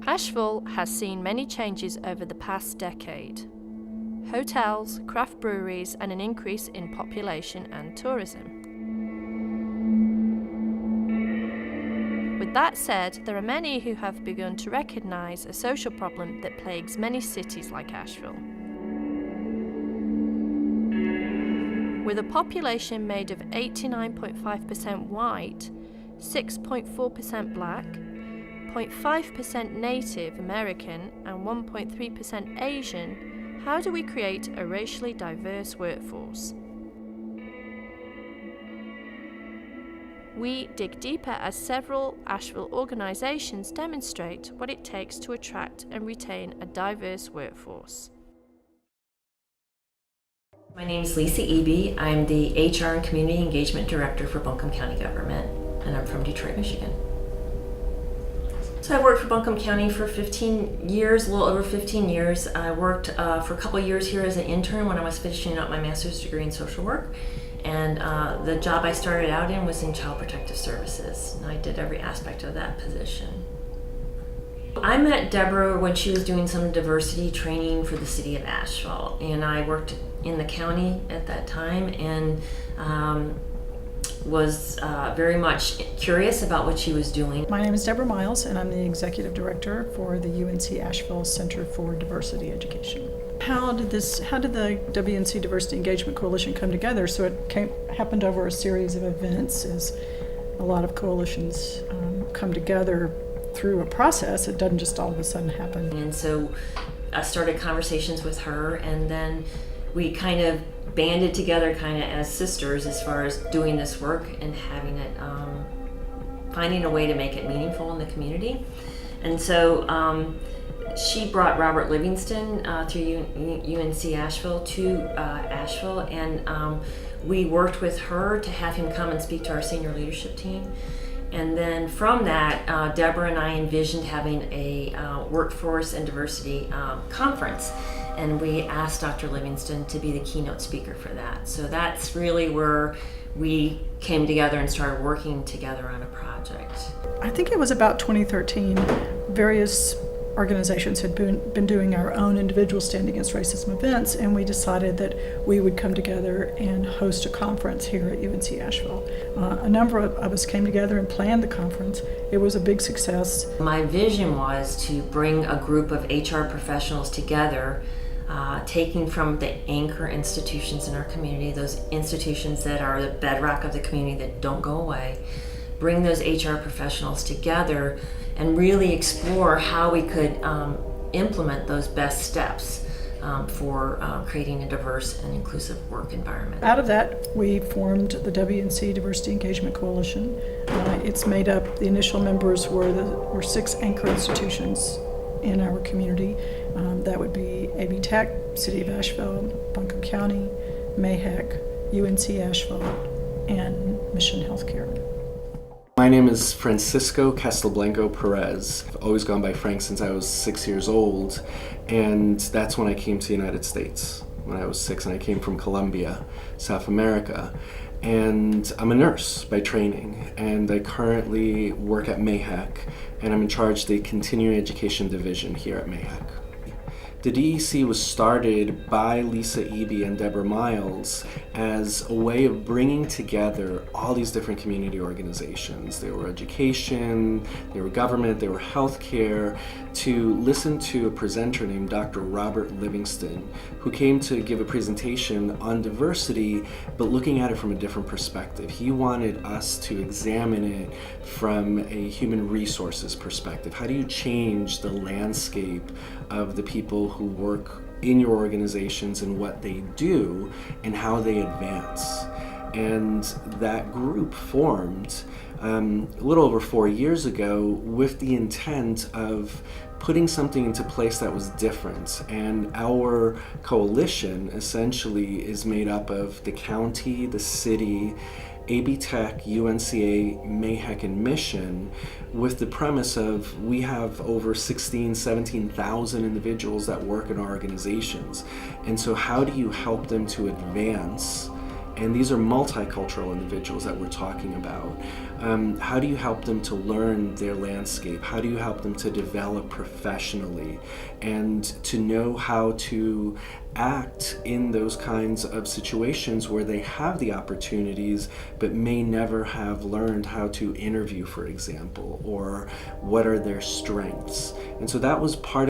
Asheville has seen many changes over the past decade. Hotels, craft breweries, and an increase in population and tourism. With that said, there are many who have begun to recognise a social problem that plagues many cities like Asheville. With a population made of 89.5% white, 6.4% black, 0.5% Native American, and 1.3% Asian, how do we create a racially diverse workforce? We dig deeper as several Asheville organisations demonstrate what it takes to attract and retain a diverse workforce. My name is Lisa Eby. I'm the HR and Community Engagement Director for Buncombe County Government, and I'm from Detroit, Michigan. So I worked for Buncombe County for 15 years, a little over 15 years. I worked for a couple of years here as an intern when I was finishing up my master's degree in social work. And the job I started out in was in Child Protective Services, and I did every aspect of that position. I met Deborah when she was doing some diversity training for the city of Asheville, and I worked in the county at that time and was very much curious about what she was doing. My name is Deborah Miles, and I'm the Executive Director for the UNC Asheville Center for Diversity Education. How did the WNC Diversity Engagement Coalition come together? So it happened over a series of events, as a lot of coalitions come together through a process. It doesn't just all of a sudden happen. And so I started conversations with her, and then we kind of banded together kind of as sisters as far as doing this work and having it, finding a way to make it meaningful in the community. And so she brought Robert Livingston through UNC Asheville to Asheville, and we worked with her to have him come and speak to our senior leadership team. And then from that, Deborah and I envisioned having a workforce and diversity conference, and we asked Dr. Livingston to be the keynote speaker for that. So that's really where we came together and started working together on a project. I think it was about 2013. Various organizations had been doing our own individual Stand Against Racism events, and we decided that we would come together and host a conference here at UNC Asheville. A number of us came together and planned the conference. It was a big success. My vision was to bring a group of HR professionals together, taking from the anchor institutions in our community, those institutions that are the bedrock of the community that don't go away, bring those HR professionals together and really explore how we could implement those best steps for creating a diverse and inclusive work environment. Out of that, we formed the WNC Diversity Engagement Coalition. It's made up, the initial members were 6 anchor institutions in our community. That would be AB Tech, City of Asheville, Buncombe County, MAHEC, UNC Asheville, and Mission Healthcare. My name is Francisco Castelblanco Perez. I've always gone by Frank since I was 6 years old, and that's when I came to the United States, when I was 6, and I came from Colombia, South America. And I'm a nurse by training, and I currently work at MAHEC, and I'm in charge of the Continuing Education Division here at MAHEC. The DEC was started by Lisa Eby and Deborah Miles as a way of bringing together all these different community organizations. They were education, they were government, they were healthcare, to listen to a presenter named Dr. Robert Livingston, who came to give a presentation on diversity, but looking at it from a different perspective. He wanted us to examine it from a human resources perspective. How do you change the landscape of the people who work in your organizations and what they do and how they advance? And that group formed a little over 4 years ago with the intent of putting something into place that was different. And our coalition essentially is made up of the county, the city, AB Tech, UNCA, MAHEC, and Mission, with the premise of we have over 17,000 individuals that work in our organizations. And so how do you help them to advance And these are multicultural individuals that we're talking about. How do you help them to learn their landscape? How do you help them to develop professionally and to know how to act in those kinds of situations where they have the opportunities but may never have learned how to interview, for example, or what are their strengths? And so that was part